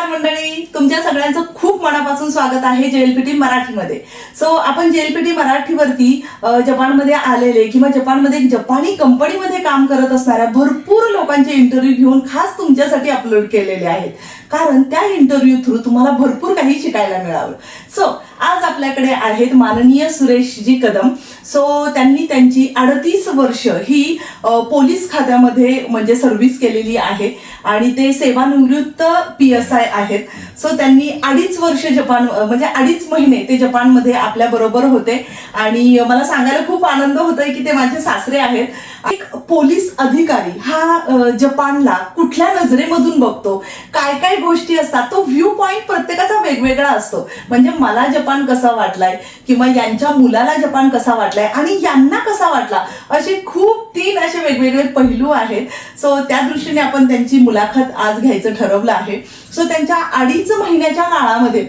मंडळी, तुमच्या सगळ्यांचं खूप मनापासून स्वागत आहे जेएलपीटी मराठीमध्ये. सो आपण जेएलपीटी मराठीवरती जपानमध्ये आलेले किंवा जपानमध्ये एक जपानी कंपनीमध्ये काम करत असणाऱ्या भरपूर लोकांचे इंटरव्ह्यू घेऊन खास तुमच्यासाठी अपलोड केलेले आहेत, कारण त्या इंटरव्ह्यू थ्रू तुम्हाला भरपूर काही शिकायला मिळावं. सो आज आपल्याकडे आहेत माननीय सुरेशजी कदम. सो त्यांनी त्यांची 38 वर्ष ही पोलीस खात्यामध्ये म्हणजे सर्व्हिस केलेली आहे आणि ते सेवानिवृत्त PSI आहेत. सो त्यांनी 2.5 वर्ष जपान म्हणजे 2.5 महिने ते जपानमध्ये आपल्या बरोबर होते आणि मला सांगायला खूप आनंद होतोय की ते माझे सासरे आहेत. एक पोलीस अधिकारी हा जपानला कुठल्या नजरेमधून बघतो, काय काय गोष्टी असतात, तो व्ह्यू पॉइंट प्रत्येकाचा वेगवेगळा असतो. म्हणजे मला जपान कसा वाटलाय किंवा यांच्या मुलाला जपान कसा वाटलाय आणि यांना कसा वाटला, असे खूप 3 असे वेगवेगळे पैलू आहेत. सो त्या दृष्टीने आपण त्यांची मुलाखत आज घ्यायचं ठरवलं आहे. सो त्यांच्या 2.5 महिन्याच्या काळामध्ये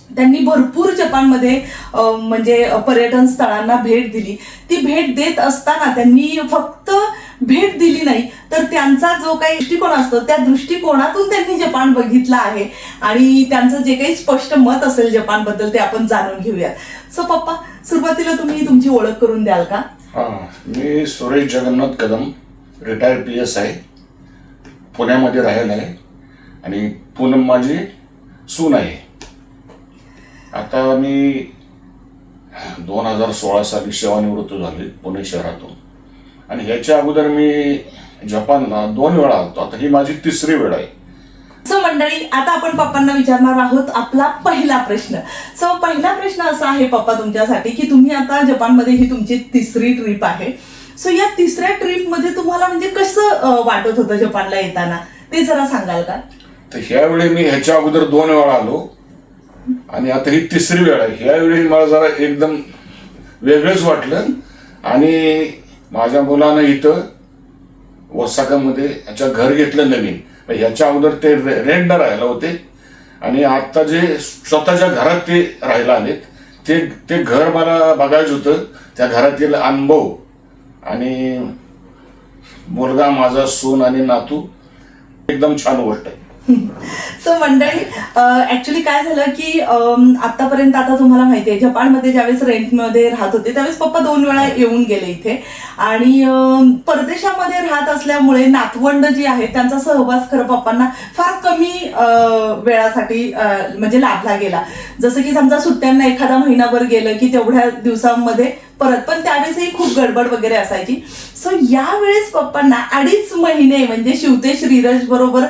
त्यांनी भरपूर जपानमध्ये म्हणजे पर्यटन स्थळांना भेट दिली. ती भेट देत असताना त्यांनी फक्त भेट दिली नाही, तर त्यांचा जो काही दृष्टिकोन असतो त्या दृष्टिकोनातून त्यांनी जपान बघितला आहे आणि त्यांचं जे काही स्पष्ट मत असेल जपानबद्दल ते आपण जाणून घेऊया. सो पप्पा, सुरुवातीला तुम्ही तुमची ओळख करून द्याल का? मी सुरेश जगन्नाथ कदम, रिटायर्ड PSI, पुण्यामध्ये राहिला आहे आणि पूनम माझी सून आहे. आता मी 2016 साली सेवानिवृत्त झाले पुणे शहरातून आणि ह्याच्या अगोदर मी जपानला 2 वेळा होतो. आता ही माझी 3री वेळ आहे. सो मंडळी, आता आपण पप्पांना विचारणार आहोत आपला पहिला प्रश्न. सो पहिला प्रश्न असा आहे पप्पा तुमच्यासाठी की तुम्ही आता जपानमध्ये ही तुमची 3री ट्रिप आहे. सो या 3ऱ्या ट्रिपमध्ये तुम्हाला म्हणजे कसं वाटत होतं जपानला येताना, ते जरा सांगाल का? तर ह्यावेळी मी ह्याच्या अगोदर 2 वेळा आलो आणि आता ही 3री वेळ आहे. ह्यावेळी मला जरा एकदम वेगळंच वाटलं आणि माझ्या मुलानं इथं ओसाकामध्ये याच्या घर घेतलं नवीन. ह्याच्या अगोदर ते रेंटनं राहायला होते आणि आता जे स्वतःच्या घरात ते राहायला आलेत ते घर मला बघायचं होतं. त्या घरातील अनुभव आणि मुलगा, माझा सून आणि नातू, एकदम छान गोष्ट आहे. सो मंडळी, ऍक्च्युली काय झालं की आतापर्यंत आता तुम्हाला माहिती आहे जपानमध्ये ज्यावेळेस रेंटमध्ये राहत होते त्यावेळेस पप्पा 2 वेळा येऊन गेले इथे आणि परदेशामध्ये राहत असल्यामुळे नातवंड जी आहेत त्यांचा सहवास खरं पप्पांना फार कमी वेळासाठी म्हणजे लाभला गेला. जसं की समजा सुट्ट्यांना एखादा महिनाभर गेलं की तेवढ्या दिवसांमध्ये परत, पण त्यावेळेसही खूप गडबड वगैरे असायची. सो यावेळेस पप्पांना 2.5 महिने म्हणजे शिवते श्रीरज बरोबर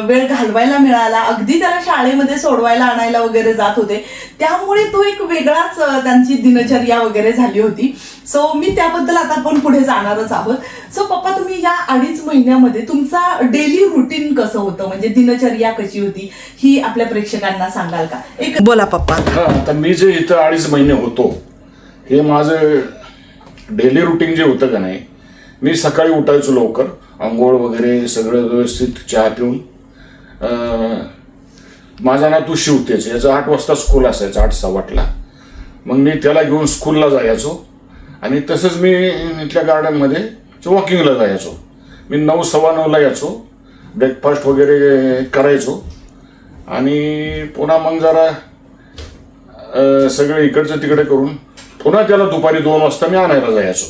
वेळ घालवायला मिळाला. अगदी त्याला शाळेमध्ये सोडवायला आणायला वगैरे जात होते, त्यामुळे तो एक वेगळाच त्यांची दिनचर्या वगैरे झाली होती. सो मी त्याबद्दल आता आपण पुढे जाणारच आहोत. सो पप्पा, तुम्ही या 2.5 महिन्यामध्ये तुमचा डेली रुटीन कसं होतं, म्हणजे दिनचर्या कशी होती, ही आपल्या प्रेक्षकांना सांगाल का? एक बोला पप्पा. आता मी जे इथं 2.5 महिने होतो, हे माझं डेली रुटीन जे होतं का नाही, मी सकाळी उठायचो लवकर, आंघोळ वगैरे सगळं व्यवस्थित, चहा पिऊन. माझा नातू शिवतेच, याचं 8 वाजता स्कूल असायचं, 8:15ला. मग मी त्याला घेऊन स्कूलला जायचो आणि तसंच मी इथल्या गार्डनमध्ये वॉकिंगला जायचो. मी 9:15ला यायचो, ब्रेकफास्ट वगैरे करायचो आणि पुन्हा मग जरा सगळे इकडचं तिकडे करून पुन्हा त्याला दुपारी 2 वाजता मी आणायला जायचो.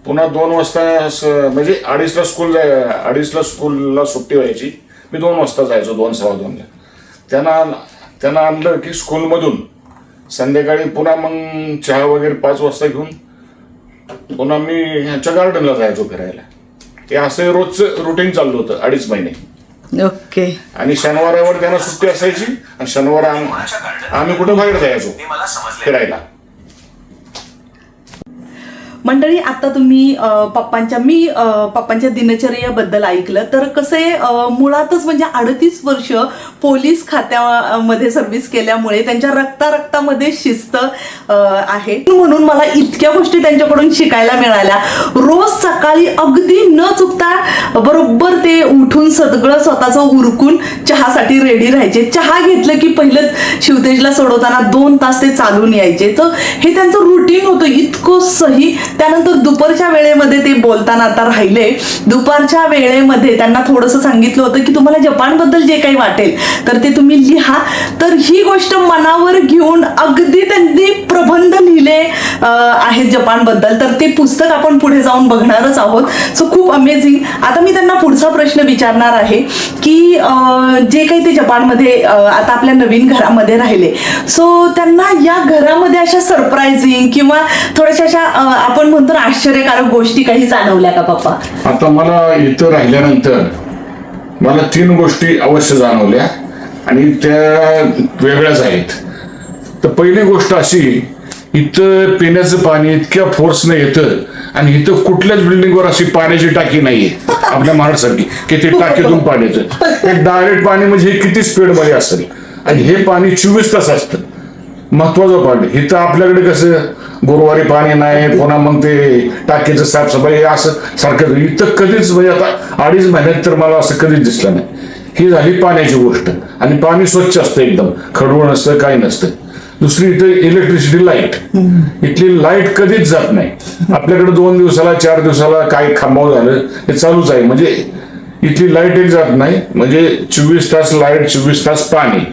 पुन्हा 2 वाजता म्हणजे 2:30ला स्कूलला सुट्टी व्हायची, मी 2 वाजता जायचो, 2:15ला. त्यांना आणलं की स्कूलमधून संध्याकाळी पुन्हा मग चहा वगैरे 5 वाजता घेऊन पुन्हा मी ह्याच्या गार्डनला जायचो फिरायला. हे असं रोजचं रुटीन चाललं होतं 2.5 महिने. ओके. आणि शनिवारावर त्यांना सुट्टी असायची आणि शनिवार आम्ही कुठं बाहेर जायचो फिरायला. मंडळी, आता तुम्ही पप्पांच्या दिनचर्येबद्दल ऐकलं, तर कसे मुळातच म्हणजे 38 वर्ष पोलीस खात्यामध्ये सर्व्हिस केल्यामुळे त्यांच्या रक्तामध्ये शिस्त आहे. म्हणून मला इतक्या गोष्टी त्यांच्याकडून शिकायला मिळाल्या. रोज सकाळी अगदी न चुकता बरोबर ते उठून सगळं स्वतःचं उरकून चहासाठी रेडी राहायचे. चहा घेतलं की पहिलं शिवतेजला सोडवताना 2 तास ते चालून यायचे. तर हे त्यांचं रुटीन होतं, इतकं सही त्यानंतर दुपारच्या वेळेमध्ये ते बोलताना आता राहिले, दुपारच्या वेळेमध्ये त्यांना थोडंसं सांगितलं होतं की तुम्हाला जपानबद्दल जे काही वाटेल तर ते तुम्ही लिहा. तर ही गोष्ट मनावर घेऊन अगदी त्यांनी प्रबंध लिहिले आहेत जपानबद्दल. तर ते पुस्तक आपण पुढे जाऊन बघणारच आहोत. सो खूप अमेझिंग. आता मी त्यांना पुढचा प्रश्न विचारणार आहे की जे काही ते जपानमध्ये आता आपल्या नवीन घरामध्ये राहिले, सो त्यांना या घरामध्ये अशा सरप्राइझिंग किंवा थोड्याशा अशा आपण म्हणतो ना आश्चर्यकारक गोष्टी काही जाणवल्या का पप्पा? आता मला इथं राहिल्यानंतर मला 3 गोष्टी अवश्य जाणवल्या आणि त्या वेगळ्याच आहेत. तर पहिली गोष्ट अशी, इथं पिण्याचं पाणी इतक्या फोर्सने येतं आणि इथं कुठल्याच बिल्डिंगवर अशी पाण्याची टाकी नाहीये आपल्या महाराष्ट्रासारखी की ते टाकीतून पाणी येतं. एक डायरेक्ट पाणी म्हणजे हे किती स्पीडमध्ये असेल आणि हे पाणी 24 तास असतं. महत्वाचं पाणी इथं आपल्याकडे कसं गुरुवारी पाणी नाही, पुन्हा मग ते टाकीचं साफसफाई असं सारखं. इथं कधीच म्हणजे आता 2.5 महिन्यात तर मला असं कधीच दिसलं नाही. ही झाली पाण्याची गोष्ट. आणि पाणी स्वच्छ असतं, एकदम खडवळ नसतं, काही नसतं. दुसरी इथं इलेक्ट्रिसिटी, लाईट. इथली लाईट कधीच जात नाही. आपल्याकडे 2 दिवसाला 4 दिवसाला काही खांबाव झालं हे चालूच आहे. म्हणजे इथली लाईट एक जात नाही. म्हणजे 24 तास लाईट, 24 तास पाणी.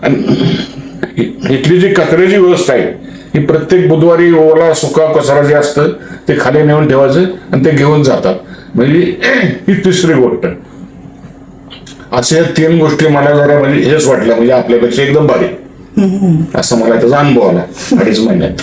आणि इथली जी कचऱ्याची व्यवस्था आहे ही प्रत्येक बुधवारी ओला सुका कचरा जे असतं ते खाली नेऊन ठेवायचं आणि ते घेऊन जातात. म्हणजे ही तिसरी गोष्ट. अशा 3 गोष्टी मला जरा म्हणजे हेच वाटलं, म्हणजे आपल्यापेक्षा एकदम भारी असं मला त्याचा अनुभव आला 2.5 महिन्यात.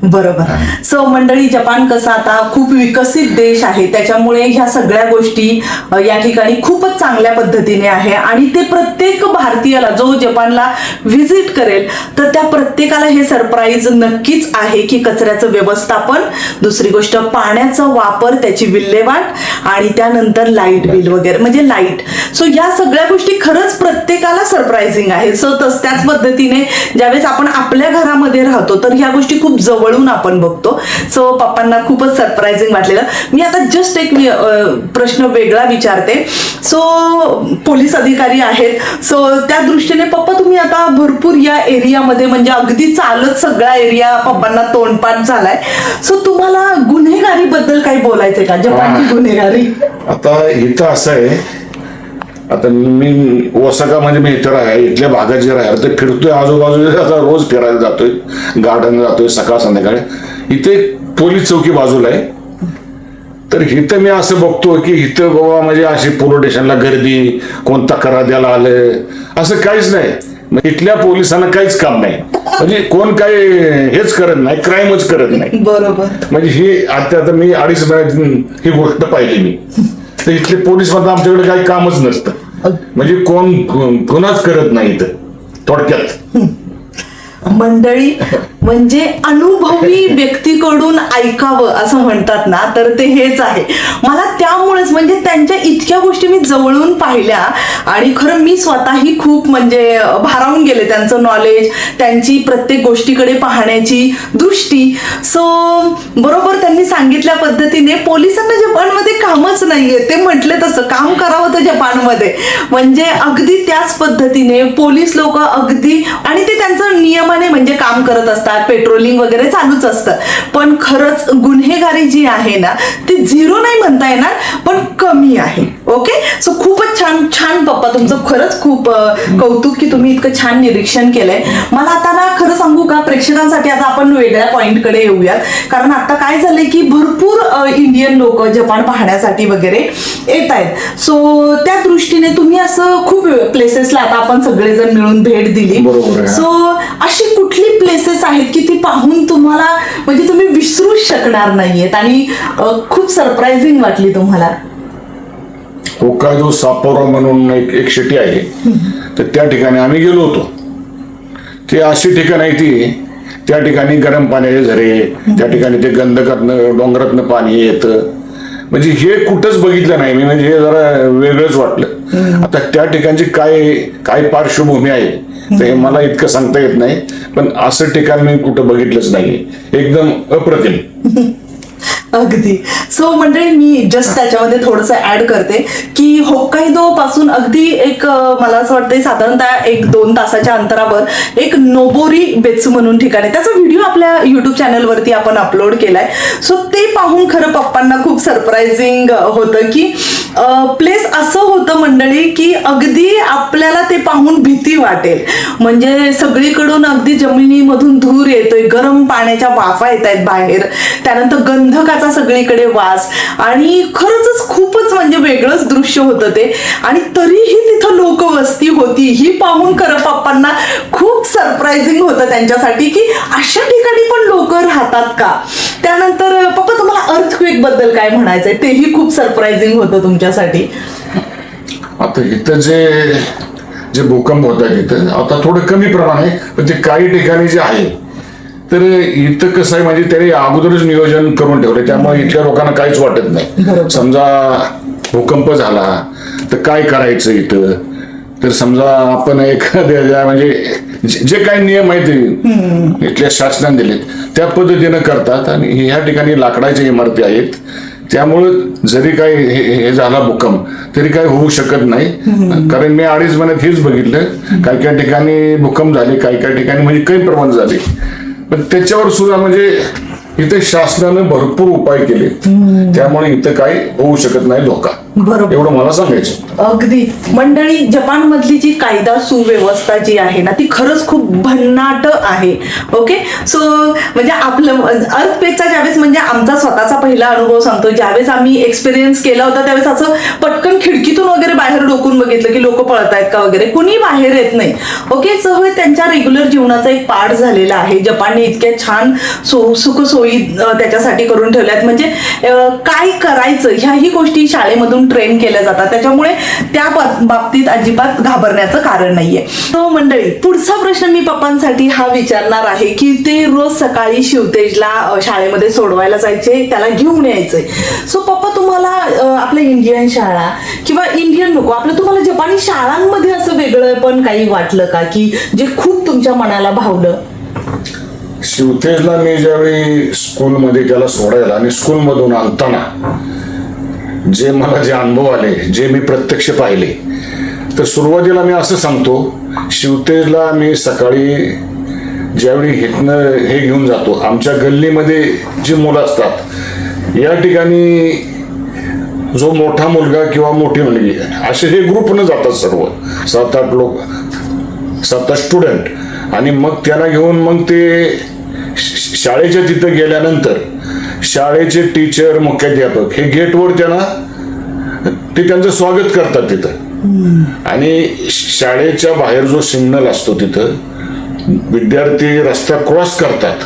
बरोबर. सो मंडळी, जपान कसा आता खूप विकसित देश आहे, त्याच्यामुळे ह्या सगळ्या गोष्टी या ठिकाणी खूपच चांगल्या पद्धतीने आहे. आणि ते प्रत्येक भारतीयाला जो जपानला व्हिजिट करेल तर त्या प्रत्येकाला हे सरप्राईज नक्कीच आहे की कचऱ्याचं व्यवस्थापन, दुसरी गोष्ट पाण्याचा वापर, त्याची विल्हेवाट आणि त्यानंतर लाईट बिल वगैरे म्हणजे लाईट. सो या सगळ्या गोष्टी खरंच प्रत्येकाला सरप्राइझिंग आहे. सो त्याच पद्धतीने ज्यावेळेस आपण आपल्या घरामध्ये राहतो तर ह्या गोष्टी खूप जवळून आपण बघतो. सो पप्पांना खूपच सरप्राइझिंग वाटलेलं. मी आता जस्ट एक प्रश्न वेगळा विचारते. सो पोलीस अधिकारी आहेत, सो त्या दृष्टीने पप्पा तुम्ही आता भरपूर या एरियामध्ये म्हणजे अगदी चालत सगळा एरिया पप्पांना तोंडपाठ झालाय. सो तुम्हाला गुन्हेगारी बद्दल काही बोलायचंय का? जपानची गुन्हेगारी. आता इथं असं आहे, आता मी ओसाका म्हणजे मी इतर आहे, इथल्या भागात जे राहिलं ते फिरतोय आजूबाजूला. आता रोज फिरायला जातोय, गार्डन जातोय सकाळ संध्याकाळी. इथे पोलीस चौकी बाजूला आहे. तर इथं मी असं बघतो की इथं बाबा म्हणजे अशी पोलीस स्टेशनला गर्दी, कोण तक्रार द्यायला आलं असं काहीच नाही. इथल्या पोलिसांना काहीच काम नाही. म्हणजे कोण काही हेच करत नाही, क्राईमच करत नाही. बरोबर. म्हणजे ही आता मी 2.5 महिन्यात ही गोष्ट पाहिली मी. तर इथले पोलीस मध्ये आमच्याकडे काही कामच नसतं. म्हणजे कोण गुन्हाच करत नाही इथं थोडक्यात. मंडळी, म्हणजे अनुभवी व्यक्तीकडून ऐकावं असं म्हणतात ना, तर ते हेच आहे. मला त्यामुळेच म्हणजे त्यांच्या इतक्या गोष्टी मी जवळून पाहिल्या आणि खरं मी स्वतःही खूप म्हणजे भारावून गेले. त्यांचं नॉलेज, त्यांची प्रत्येक गोष्टीकडे पाहण्याची दृष्टी. सो बरोबर त्यांनी सांगितल्या पद्धतीने पोलिसांना जपानमध्ये कामच नाहीये. ते म्हटले तसं काम करावं तर जपानमध्ये. म्हणजे अगदी त्याच पद्धतीने पोलीस लोक अगदी, आणि ते त्यांचं नियमाने म्हणजे काम करत असतात, पेट्रोलिंग वगैरे चालूच असतं. पण खरंच गुन्हेगारी जी आहे ना ती 0 नाही म्हणता येणार, पण कमी आहे. ओके. सो खूपच छान छान पप्पा, तुमचं खरंच खूप कौतुक की तुम्ही इतकं छान निरीक्षण केलंय. मला आता ना खरं सांगू का, प्रेक्षकांसाठी आता आपण वेगळ्या पॉइंटकडे येऊयात. कारण आता काय झालंय की भरपूर इंडियन लोक जपान पाहण्यासाठी वगैरे येत आहेत. सो त्या दृष्टीने तुम्ही असं खूप प्लेसेसला आता आपण सगळेजण मिळून भेट दिली. सो अशी कुठली प्लेसेस आहेत की ती पाहून तुम्हाला म्हणजे तुम्ही विसरूच शकणार नाहीयेत आणि खूप सरप्राइझिंग वाटली तुम्हाला? होकायडो सापोरो म्हणून एक सिटी आहे, तर त्या ठिकाणी आम्ही गेलो होतो. ती अशी ठिकाण आहे ती, त्या ठिकाणी गरम पाण्याचे झरे, त्या ठिकाणी ते गंधकातनं डोंगरातनं पाणी येतं. म्हणजे हे कुठंच बघितलं नाही मी. म्हणजे हे जरा वेगळंच वाटलं. आता त्या ठिकाणची काय पार्श्वभूमी आहे तर हे मला इतकं सांगता येत नाही, पण असं ठिकाण मी कुठं बघितलंच नाही. एकदम अप्रतिम. अगदी. सो मंडळी, मी जस्ट त्याच्यामध्ये थोडंसं ऍड करते की होक्काइदो पासून अगदी एक मला असं वाटतं साधारणतः 1-2 तासाच्या अंतरावर एक नोबोरी बेत्सू म्हणून ठिकाण आहे. त्याचा व्हिडिओ आपल्या युट्यूब चॅनलवरती आपण अपलोड केलाय. सो ते पाहून खरं पप्पांना खूप सरप्राइझिंग होतं की प्लेस असं होतं मंडळी की अगदी आपल्याला ते पाहून भीती वाटेल. म्हणजे सगळीकडून अगदी जमिनीमधून धूर येतोय, गरम पाण्याच्या वाफा येत आहेत बाहेर, त्यानंतर गंधकाचा सगळीकडे वास, आणि खरंच खूपच म्हणजे वेगळंच दृश्य होतं ते. आणि तरीही तिथं लोकवस्ती होती, ही पाहून खरं पप्पांना खूप सरप्राइझिंग होतं त्यांच्यासाठी की अशा ठिकाणी पण लोक राहतात का. त्यानंतर पप्पा, तुम्हाला अर्थक्वेक बद्दल काय म्हणायचंय? तेही खूप सरप्राइझिंग होतं तुमच्यासाठी. आता इथं जे भूकंप होत आहे तिथं आता थोडं कमी प्रमाण आहे, पण ते काही ठिकाणी जे आहे तर इथं कसं आहे म्हणजे त्याने अगोदरच नियोजन करून ठेवले, त्यामुळे इथल्या लोकांना काहीच वाटत नाही. समजा भूकंप झाला तर काय करायचं इथं, तर समजा आपण एखाद्या म्हणजे जे काही नियम आहेत इथल्या शासनाने दिलेत त्या पद्धतीनं करतात. आणि ह्या ठिकाणी लाकडाच्या इमारती आहेत, त्यामुळं जरी काही हे झाला भूकंप तरी काही होऊ शकत नाही. कारण मी 2.5 महिन्यात हेच बघितलं, काही काही ठिकाणी भूकंप झाले, काही काही ठिकाणी म्हणजे काही प्रमाण झाले, पण त्याच्यावर सुद्धा म्हणजे इथे शासनानं भरपूर उपाय केले, त्यामुळे इथं काही होऊ शकत नाही धोका. बरोबर, एवढं मला सांगायचं. अगदी. मंडळी, जपान मधली जी कायदा सुव्यवस्था जी आहे ना ती खरंच खूप भन्नाट आहे. ओके. सो म्हणजे आपलं अर्थक्वेकचा ज्यावेळेस म्हणजे आमचा स्वतःचा पहिला अनुभव सांगतो, ज्यावेळेस आम्ही एक्सपिरियन्स केला होता त्यावेळेस असं पटकन खिडकीतून वगैरे बाहेर डोकून बघितलं की लोक पळत आहेत का वगैरे, कुणी बाहेर येत नाही. ओके. सो त्यांच्या रेग्युलर जीवनाचा एक पार्ट झालेला आहे. जपानने इतक्या छान सुखसोयी त्याच्यासाठी करून ठेवल्यात, म्हणजे काय करायचं ह्याही गोष्टी शाळेमधून ट्रेन केल्या जातात, त्याच्यामुळे त्या बाबतीत अजिबात घाबरण्याचं कारण नाहीये. तो मंडळी, पुढचा प्रश्न मी पप्पांसाठी हा विचारणार आहे की ते रोज सकाळी शिवतेजला शाळेमध्ये सोडवायला जायचे, त्याला घेऊन यायचंय. सो पप्पा, तुम्हाला आपल्या इंडियन शाळा किंवा इंडियन नको आपलं, तुम्हाला जपानी शाळांमध्ये असं वेगळं पण काही वाटलं का की जे खूप तुमच्या मनाला भावलं? शिवतेजला मी ज्यावेळी स्कूलमध्ये त्याला सोडायला आणि स्कूलमधून आणताना जे अनुभव आले, जे मी प्रत्यक्ष पाहिले, तर सुरुवातीला मी असं सांगतो, शिवतेजला मी सकाळी ज्यावेळी हे घेऊन जातो, आमच्या गल्लीमध्ये जी मुलं असतात या ठिकाणी जो मोठा मुलगा किंवा मोठी मुलगी असे हे ग्रुपनं जातात, सर्व 7-8 लोक, 7-8 स्टुडंट, आणि मग त्यांना घेऊन मग ते शाळेच्या तिथं गेल्यानंतर शाळेचे टीचर, मुख्याध्यापक हे गेटवर ते त्यांचं स्वागत करतात तिथं. आणि शाळेच्या बाहेर जो सिग्नल असतो तिथं विद्यार्थी रस्ता क्रॉस करतात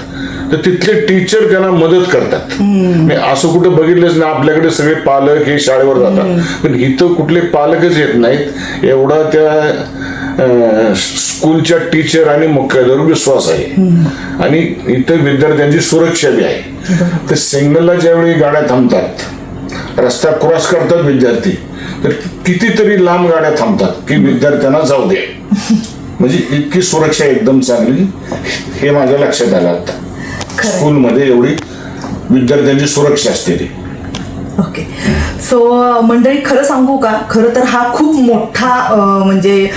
तर तिथले टीचर त्यांना मदत करतात. मी असं कुठं बघितलंच ना, आपल्याकडे सगळे पालक हे शाळेवर जातात, पण इथं कुठले पालकच येत नाहीत, एवढा त्या स्कूलच्या टीचर आणि मुख्याध्यापकावर विश्वास आहे. आणि इथं विद्यार्थ्यांची सुरक्षा बी आहे. तर सिग्नलला ज्यावेळी गाड्या थांबतात, रस्ता क्रॉस करतात विद्यार्थी, तर कितीतरी लांब गाड्या थांबतात की विद्यार्थ्यांना जाऊ दे, म्हणजे इतकी सुरक्षा एकदम चांगली, हे माझ्या लक्षात आलं. आता स्कूलमध्ये एवढी विद्यार्थ्यांची सुरक्षा असते ती. ओके. सो मंडळी, खरं सांगू का, खरं तर हा खूप मोठा म्हणजे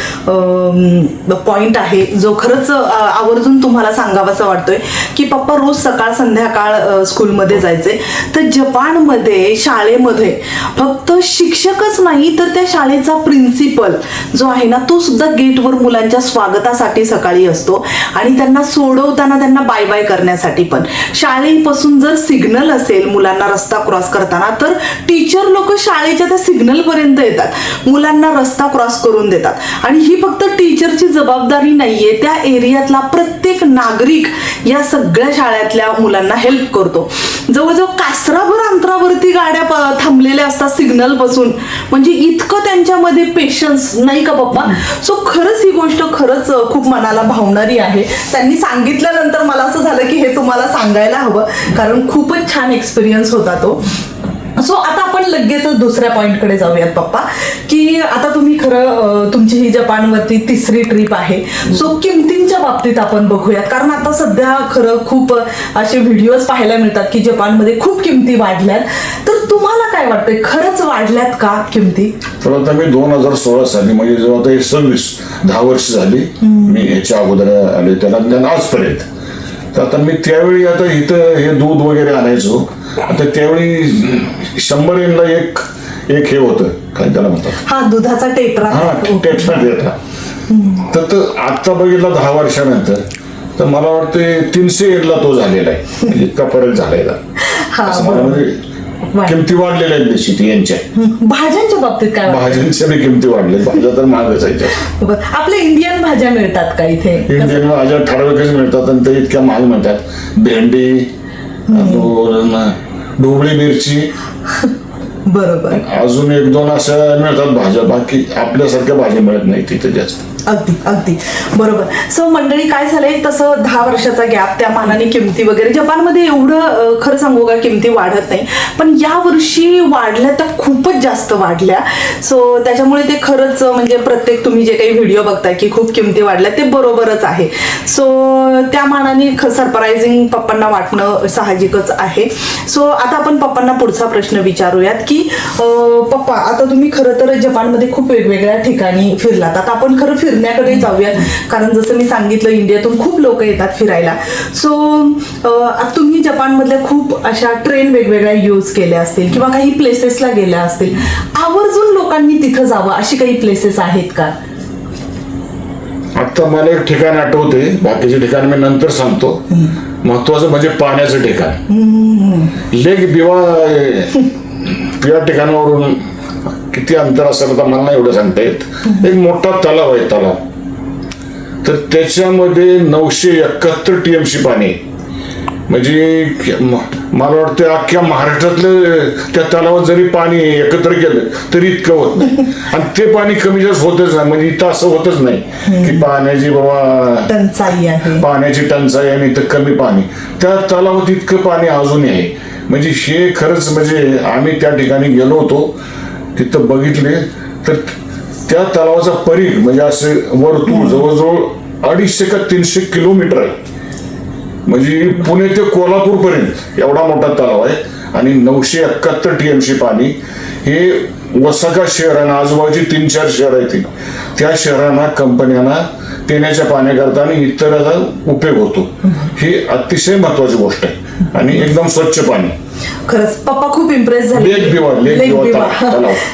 पॉइंट आहे जो खरंच आवर्जून तुम्हाला सांगावासा वाटतोय की पप्पा रोज सकाळ संध्याकाळ स्कूलमध्ये जायचे. तर जपानमध्ये शाळेमध्ये फक्त शिक्षकच नाही तर त्या शाळेचा प्रिन्सिपल जो आहे ना तो सुद्धा गेटवर मुलांच्या स्वागतासाठी सकाळी असतो, आणि त्यांना सोडवताना त्यांना बाय बाय करण्यासाठी पण. शाळेपासून जर सिग्नल असेल मुलांना रस्ता क्रॉस करताना तर टीचर लोक शाळेच्या त्या सिग्नल पर्यंत येतात, मुलांना रस्ता क्रॉस करून देतात. आणि ही फक्त टीचरची जबाबदारी नाहीये, त्या एरियातला प्रत्येक नागरिक या सगळ्या शाळेतल्या मुलांना हेल्प करतो. जवळजवळ कासराभर अंतरावरती गाड्या थांबलेल्या असतात सिग्नल पासून, म्हणजे इतकं त्यांच्यामध्ये पेशन्स नाही का पप्पा? सो खरंच ही गोष्ट खरंच खूप मनाला भावणारी आहे. त्यांनी सांगितल्यानंतर मला असं झालं की हे तुम्हाला सांगायला हवं, कारण खूपच छान एक्सपिरियन्स होता तो. सो आता आपण लगेच दुसऱ्या पॉइंटकडे जाऊयात पप्पा, की आता तुम्ही खरं तुमची ही जपानवरती तिसरी ट्रिप आहे. सो किमतींच्या बाबतीत आपण बघूयात, कारण आता सध्या खरं खूप असे व्हिडिओज पाहायला मिळतात की जपानमध्ये खूप किमती वाढल्यात. तर तुम्हाला काय वाटतंय, खरंच वाढल्यात का किमती? तर आता मी 2016 साली म्हणजे जेव्हा आता 10 वर्ष झाली मी याच्या अगोदर आले त्याला आजपर्यंत. तर आता मी त्यावेळी आता इथं हे दूध वगैरे आणायचो. आता त्यावेळी 100 येनला एक हे होतं, काय त्याला म्हणतात, हा दुधाचा टेट्रा. हा टेट्रा देता. तर आता बघितला 10 वर्षानंतर तर मला वाटतं 300 येनला तो झालेला आहे. इतका फरक झालेला असं मला म्हणजे किमती वाढलेल्या आहेत निश्चित यांच्या. भाज्यांच्या बाबतीत काय वाटतं? भाज्यांच्या बी किमती वाढल्या. भाज्या तर महागच आहेत. बरं, आपल्या इंडियन भाज्या मिळतात का इथे? इंडियन भाज्या ठराविकच मिळतात आणि ते इतक्या महाग मिळतात. भेंडी, ढोबळी मिरची, बरोबर, अजून 1-2 अशा मिळतात भाज्या. बाकी आपल्यासारख्या भाज्या मिळत नाही तिथे जास्त. अगदी अगदी बरोबर. सो मंडळी, काय झालंय, तसं 10 वर्षाचा गॅप, त्या मानाने किमती वगैरे जपानमध्ये एवढं खरं सांगू का किमती वाढत नाही, पण या वर्षी वाढल्या त्या खूपच जास्त वाढल्या. सो त्याच्यामुळे ते खरंच म्हणजे प्रत्येक तुम्ही जे काही व्हिडिओ बघताय की खूप किमती वाढल्या ते बरोबरच आहे. सो त्या मानाने सरप्रायझिंग पप्पांना वाटणं साहजिकच आहे. सो आता आपण पप्पांना पुढचा प्रश्न विचारूयात की पप्पा, आता तुम्ही खरं तर जपानमध्ये खूप वेगवेगळ्या ठिकाणी फिरलात. आता आपण खरं फिरण्याकडे जाऊयात, कारण जसं मी सांगितलं इंडियातून खूप लोक येतात फिरायला. सो तुम्ही जपानमधल्या खूप अशा ट्रेन वेगवेगळ्या यूज केल्या असतील किंवा काही प्लेसेसला गेल्या असतील. आवर्जून लोकांनी तिथं जावं अशी काही प्लेसेस आहेत का? आता मला एक ठिकाण आठवते, बाकीचे ठिकाण मी नंतर सांगतो. महत्वाचं म्हणजे पाण्याचं ठिकाण लेक बिवा. या ठिकाणावरून किती अंतर असेल तर मला नाही एवढं सांगता येत. एक मोठा तलाव आहे तलाव. तर त्याच्यामध्ये 971 TMC पाणी. म्हणजे मला वाटतं अख्ख्या महाराष्ट्रातलं त्या तलावात जरी पाणी एकत्र केलं तरी इतकं होत नाही. आणि ते पाणी कमी जास्त होतच नाही. म्हणजे इथं असं होतच नाही की पाण्याची बाबा टंचाई आहे, पाण्याची टंचाई आणि इथं कमी पाणी. त्या तलावात इतकं पाणी अजूनही आहे. म्हणजे हे खरंच म्हणजे आम्ही त्या ठिकाणी गेलो होतो, तिथं बघितले तर त्या तलावाचा परिघ म्हणजे असे वर्तुळ जवळजवळ 250 का 300 किलोमीटर आहे. म्हणजे पुणे ते कोल्हापूर पर्यंत एवढा मोठा तलाव आहे. आणि 971 TMC पाणी. हे वसाका शहर आणि आजूबाजूची 3-4 शहर आहेत. त्या शहरांना कंपन्यांना पिण्याच्या पाण्याकरता आणि इतराचा उपयोग होतो. ही अतिशय महत्वाची गोष्ट आहे. आणि एकदम स्वच्छ पाणी. खरंच पप्पा खूप इम्प्रेस झाले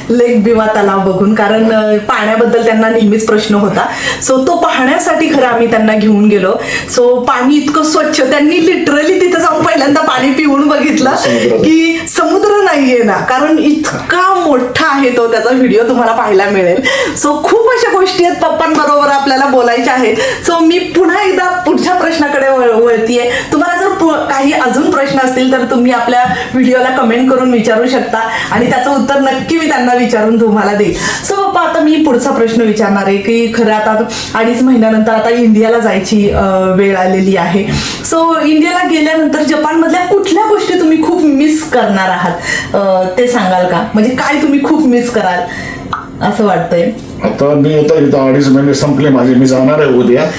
लेक बिवा तलाव बघून, कारण पाण्याबद्दल त्यांना नेहमीच प्रश्न होता. सो तो पाहण्यासाठी खरं आम्ही त्यांना घेऊन गेलो. सो पाणी इतकं स्वच्छ, त्यांनी लिटरली तिथं जाऊन पहिल्यांदा पाणी पिऊन बघितलं की समुद्र नाहीये ना, कारण इतका मोठा आहे तो. त्याचा व्हिडिओ तुम्हाला पाहायला मिळेल. सो खूप अशा गोष्टी आहेत पप्पांबरोबर आपल्याला बोलायच्या आहेत. सो मी पुन्हा एकदा पुढच्या प्रश्नाकडे वळतीये. तुम्हाला जर काही अजून प्रश्न असतील तर तुम्ही आपल्या व्हिडिओला कमेंट करून विचारू शकता आणि त्याचं उत्तर नक्की मी त्यांना विचारून तुम्हाला देईल. सो पप्पा, आता मी पुढचा प्रश्न विचारणार आहे की खरं आता 2.5 महिन्यानंतर आता इंडियाला जायची वेळ आलेली आहे. सो इंडियाला गेल्यानंतर जपानमधल्या कुठल्या गोष्टी तुम्ही खूप मिस करणार आहात ते सांगाल का? म्हणजे काय तुम्ही खूप मिस कराल असं वाटतंय? आता मी आता इथं 2.5 महिने संपले माझे. मी जाणार आहे उद्या.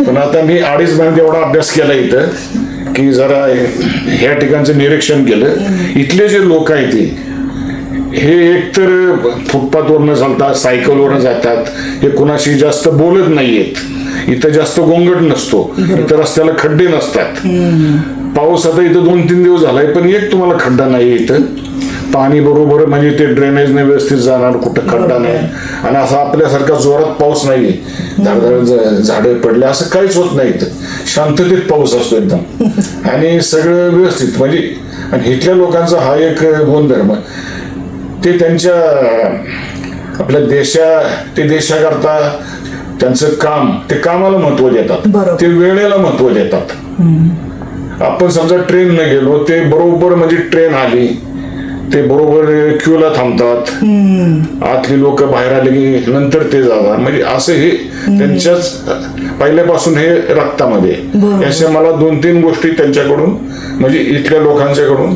पण आता मी 2.5 महिन्यात एवढा अभ्यास केला इथं की जरा ह्या ठिकाणचं निरीक्षण केलं. इथले जे लोक आहेत हे एकतर फुटपाथवरनं चालतात, सायकलवरनं जातात. हे कुणाशी जास्त बोलत नाहीयेत. इथं जास्त गोंगट नसतो. इथं रस्त्याला खड्डे नसतात. पाऊस आता इथं 2-3 दिवस झालाय पण एक तुम्हाला खड्डा नाही इथं. पाणी बरोबर म्हणजे ते ड्रेनेजने व्यवस्थित जाणार, कुठं खड्डा नाही. आणि असं आपल्यासारखा जोरात पाऊस नाहीये, झाडं पडले असं काहीच होत नाही. इथं शांततेत पाऊस असतो एकदम. आणि सगळं व्यवस्थित म्हणजे. आणि इथल्या लोकांचा हा एक गुणधर्म, ते त्यांच्या आपल्या देशाकरता त्यांचं काम, ते कामाला महत्व देतात. ते वेळेला महत्व देतात. आपण समजा ट्रेन न गेलो, ते बरोबर म्हणजे ट्रेन आली ते बरोबर क्यूला थांबतात. आतली लोक बाहेर आले की नंतर ते जातात. म्हणजे असं हे त्यांच्याच पहिल्यापासून हे रक्तामध्ये. अशा मला 2-3 गोष्टी त्यांच्याकडून म्हणजे इथल्या लोकांच्याकडून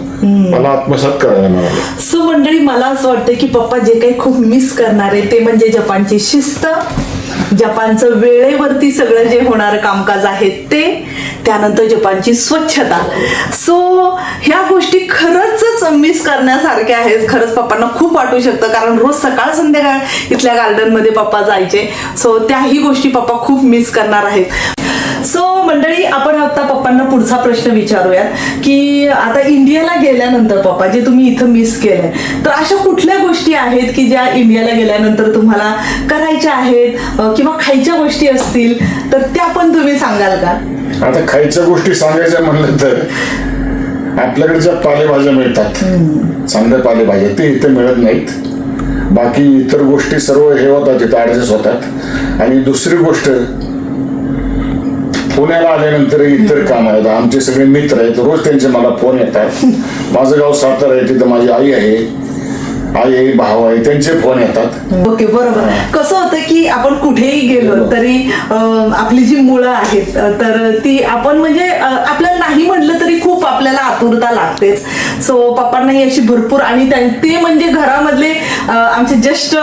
मला आत्मसात करायला मिळाले. सो मंडळी, मला असं वाटतं की पप्पा जे काही खूप मिस करणार आहे ते म्हणजे जपानची शिस्त, जपानचं वेळेवरती सगळं जे होणारं कामकाज आहे ते, त्यानंतर जपानची स्वच्छता. सो ह्या गोष्टी खरंच मिस करण्यासारख्या आहेत. खरंच पप्पांना खूप वाटू शकतं, कारण रोज सकाळ संध्याकाळ इथल्या गार्डनमध्ये पप्पा जायचे. सो त्याही गोष्टी पप्पा खूप मिस करणार आहेत. सो मंडळी, आपण आता पप्पांना पुढचा प्रश्न विचारूयात की आता इंडियाला गेल्यानंतर पप्पा जे तुम्ही इथं मिस केलंय, तर अशा कुठल्या गोष्टी आहेत की ज्या इंडियाला गेल्यानंतर तुम्हाला करायच्या आहेत किंवा खायच्या गोष्टी असतील तर त्या पण तुम्ही सांगाल का? आता खायच्या गोष्टी सांगायच्या म्हणलं तर आपल्याकडे ज्या पालेभाज्या मिळतात, चांगल्या पालेभाज्या, ते इथे मिळत नाहीत. बाकी इतर गोष्टी सर्व हे होतात, इथं ऍडजस्ट होतात. आणि दुसरी गोष्ट, पुण्याला आल्यानंतर इतर काम आहेत. आमचे सगळे मित्र आहेत, रोज त्यांचे मला फोन येतात. माझं गाव सातारा आहे, तिथं माझी आई आहे, भाऊ आहे, त्यांचे फोन येतात. ओके, बरोबर. कसं होतं की आपण कुठेही गेलो तरी आपली जी मुलं आहेत तर ती आपण म्हणजे आपल्याला नाही म्हटलं तरी खूप आपल्याला आतुरता लागतेच. सो पप्पांनाही अशी भरपूर, आणि ते म्हणजे घरामधले आमचे ज्येष्ठ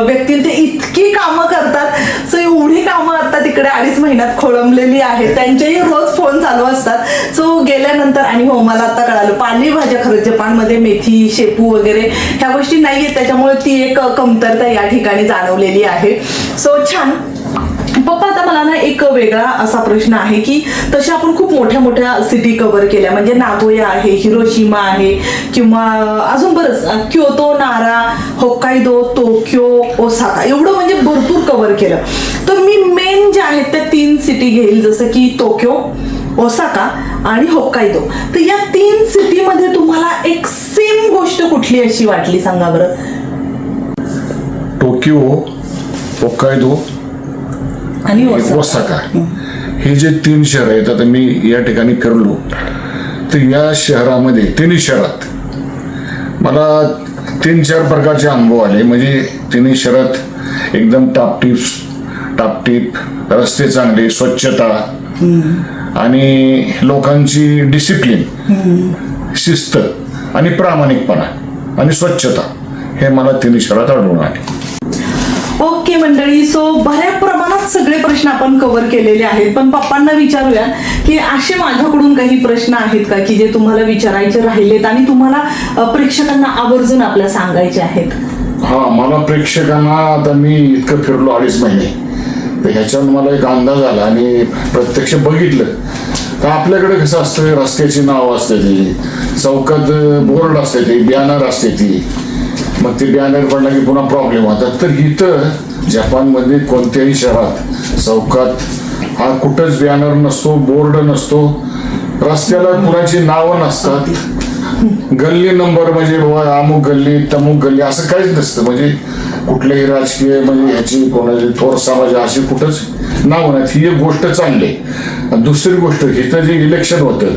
व्यक्ती, ते इतकी कामं करतात. सो एवढी कामं आता तिकडे 2.5 महिन्यात खोळंबलेली आहेत, त्यांचेही रोज फोन चालू असतात. सो गेल्यानंतर, आणि हो, मला आता कळालं, पालेभाज्या खरंच जपानमध्ये मेथी, शेपू वगैरे ह्या गोष्टी नाहीयेत, त्याच्यामुळे ती एक कमतरता या ठिकाणी जाणवलेली आहे. सो छान. पप्पा, आता मला ना एक वेगळा असा प्रश्न आहे की तशा आपण खूप मोठ्या मोठ्या सिटी कव्हर केल्या, म्हणजे नागोया आहे, हिरोशिमा आहे, किंवा अजून बरंच क्योतो, नारा, होक्काइदो, टोक्यो, ओसाका, एवढं म्हणजे भरपूर कव्हर केलं. तर मी मेन जे आहेत त्या 3 सिटी घेईल, जसं की टोक्यो, ओसाका आणि होक्काइदो. तर या 3 सिटीमध्ये तुम्हाला एक सेम गोष्ट कुठली अशी वाटली, सांगा बरं. टोकियो, होक्काइदो आणि ओसाका, हे जे 3 शहर आहेत. आता मी या ठिकाणी फिरलो तर या शहरामध्ये, 3 शहरात मला 3-4 प्रकारचे अनुभव आले. म्हणजे 3 शहरात एकदम टापटीप रस्ते, चांगले, स्वच्छता, आणि लोकांची डिसिप्लिन, शिस्त आणि प्रामाणिकपणा आणि स्वच्छता, हे मला 3 शहरात आढळून आले. ओके मंडळी, सो बऱ्या प्रमाणात सगळे प्रश्न आपण कव्हर केलेले आहेत. पण पप्पांना विचारूया की असे माझ्याकडून काही प्रश्न आहेत का की जे तुम्हाला विचारायचे राहिलेत आणि तुम्हाला प्रेक्षकांना आवर्जून आपल्या सांगायचे आहेत? हा, मला प्रेक्षकांना, आता मी इतकं फिरलो 2.5 महिने, तर ह्याच्यावर मला एक अंदाज आला आणि प्रत्यक्ष बघितलं तर आपल्याकडे कसं असतं, रस्त्याची नाव असते, ती चौकात बोर्ड असते, ती बॅनर असते, ती मग ते बॅनर पडला की पुन्हा प्रॉब्लेम होतात. तर इथं जपानमध्ये कोणत्याही शहरात चौकात हा कुठंच बॅनर नसतो, बोर्ड नसतो, रस्त्याला कुणाची नावं नसतात, गल्ली नंबर म्हणजे बाबा अमुक गल्ली तमुक गल्ली असं काहीच नसतं. म्हणजे कुठल्याही राजकीय म्हणजे ह्याची कोणाची थोर समाज अशी कुठंच नाव नाही. ही एक गोष्ट चांगली आहे. दुसरी गोष्ट, इथं जे इलेक्शन होतं,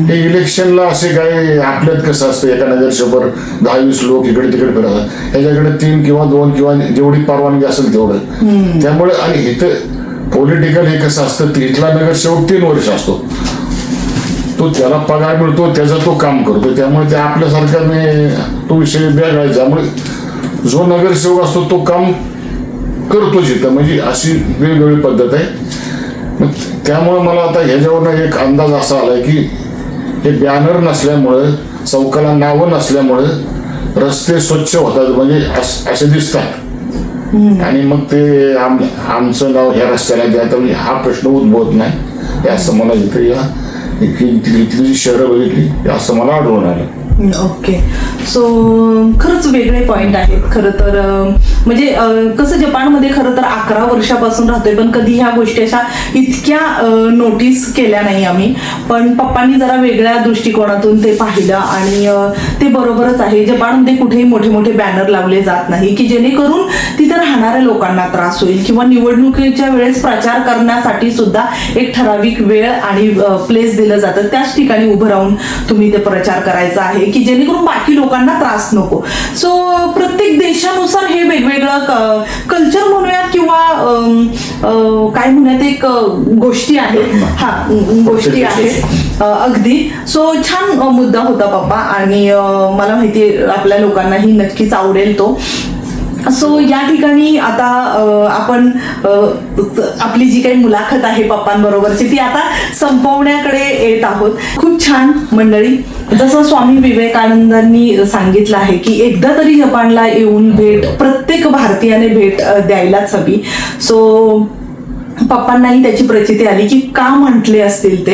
हे इलेक्शनला असे काय आपल्यात कसं असतं, एका नगरसेवक 10-20 लोक इकडे तिकडे फिरतात, ह्याच्याकडे 3 किंवा 2 किंवा जेवढी परवानगी असेल तेवढं. त्यामुळे, आणि इथं पॉलिटिकल हे कसं असतं, इथला नगरसेवक 3 वर्ष असतो, तो त्याला पगार मिळतो, त्याचा तो काम करतो, त्यामुळे ते आपल्यासारख्याने तो विषय वेगळा आहे. त्यामुळे जो नगरसेवक असतो तो काम करतोच इथं. म्हणजे अशी वेगवेगळी पद्धत आहे. मग त्यामुळे मला आता ह्याच्यावरनं एक अंदाज असा आलाय की हे बॅनर नसल्यामुळं, चौकाला नावं नसल्यामुळं रस्ते स्वच्छ होतात, म्हणजे असे दिसतात. आणि मग ते आमचं नाव ह्या रस्त्याला द्या, तर हा प्रश्न उद्भवत नाही. हे असं मला इथं या इथली जी शहरं बघितली असं मला आढळून आलं. ओके, सो खरंच वेगळे पॉइंट आहेत. खरं तर म्हणजे कसं जपानमध्ये खरं तर 11 वर्षापासून राहतोय, पण कधी ह्या गोष्टी अशा इतक्या नोटीस केल्या नाही आम्ही. पण पप्पांनी जरा वेगळ्या दृष्टिकोनातून ते पाहिलं आणि ते बरोबरच आहे. जपानमध्ये कुठेही मोठे मोठे बॅनर लावले जात नाही की जेणेकरून तिथे राहणाऱ्या लोकांना त्रास होईल, किंवा निवडणुकीच्या वेळेस प्रचार करण्यासाठी सुद्धा एक ठराविक वेळ आणि प्लेस दिलं जातं, त्याच ठिकाणी उभं राहून तुम्ही ते प्रचार करायचा आहे की जेणेकरून बाकी लोकांना लोकांना त्रास नको. सो प्रत्येक देशानुसार हे वेगवेगळं कल्चर म्हणूयात किंवा काय म्हणूयात एक गोष्टी आहेत. हा, गोष्टी आहेत अगदी. सो छान मुद्दा होता पप्पा, आणि मला माहिती आपल्या लोकांनाही नक्कीच आवडेल तो. सो या ठिकाणी आता आपण आपली जी काही मुलाखत आहे पप्पांबरोबरची ती आता संपवण्याकडे येत आहोत. खूप छान मंडळी, जसं स्वामी विवेकानंदांनी सांगितलं आहे की एकदा तरी जपानला येऊन प्रत्येक भारतीयाने भेट द्यायलाच हवी. सो पप्पांनाही त्याची प्रचिती आली की का म्हटले असतील ते.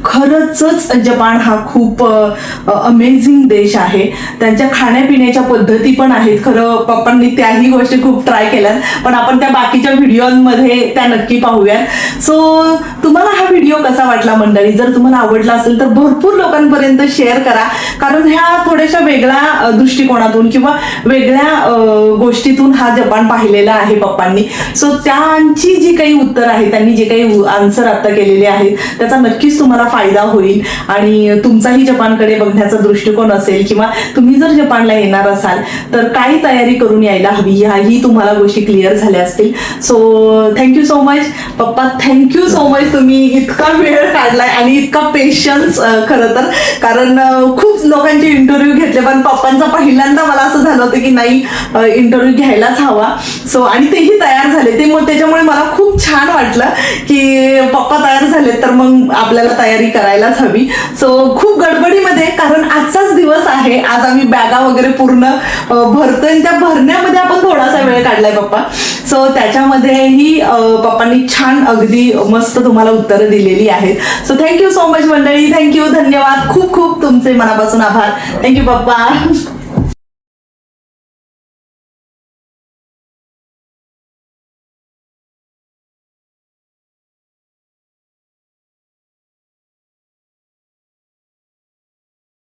खरंच जपान हा खूप अमेझिंग देश आहे. त्यांच्या खाण्यापिण्याच्या पद्धती पण आहेत. खरं पप्पांनी त्याही गोष्टी खूप ट्राय केल्यात, पण आपण त्या बाकीच्या व्हिडिओमध्ये त्या नक्की पाहूयात. सो तुम्हाला हा व्हिडिओ कसा वाटला मंडळी? जर तुम्हाला आवडला असेल तर भरपूर लोकांपर्यंत शेअर करा, कारण ह्या थोड्याशा वेगळ्या दृष्टिकोनातून किंवा वेगळ्या गोष्टीतून हा जपान पाहिलेला आहे पप्पांनी. सो त्यांची जी काही उत्तर आहे, त्यांनी जे काही आन्सर आता केलेले आहेत त्याचा नक्कीच तुम्हाला फायदा होईल, आणि तुमचाही जपानकडे बघण्याचा दृष्टिकोन असेल किंवा तुम्ही जर जपानला येणार असाल तर काय तयारी करून यायला हवी ह्याही तुम्हाला गोष्टी क्लिअर झाल्या असतील. सो थँक्यू सो मच पप्पा, थँक्यू सो मच. तुम्ही इतका वेळ काढलाय आणि इतका पेशन्स, खरं तर कारण खूप लोकांचे इंटरव्ह्यू घेतले पण पप्पांचा पहिल्यांदा मला असं झालं होतं की नाही, इंटरव्ह्यू घ्यायलाच हवा. सो आणि तेही तयार झाले ते, मग त्याच्यामुळे मला खूप छान वाटलं की पप्पा तयार झाले तर मग आपल्याला तयारी करायलाच हवी. सो खूप गडबडीमध्ये, कारण आजचाच दिवस आहे, आज आम्ही बॅगा वगैरे पूर्ण भरतोय, त्या भरण्यामध्ये आपण थोडासा वेळ काढलाय पप्पा. सो त्याच्यामध्येही पप्पांनी छान अगदी मस्त तुम्हाला उत्तरं दिलेली आहेत. सो थँक्यू सो मच मंडळी, थँक्यू, धन्यवाद, खूप खूप तुमचे मनापासून आभार. थँक्यू पप्पा.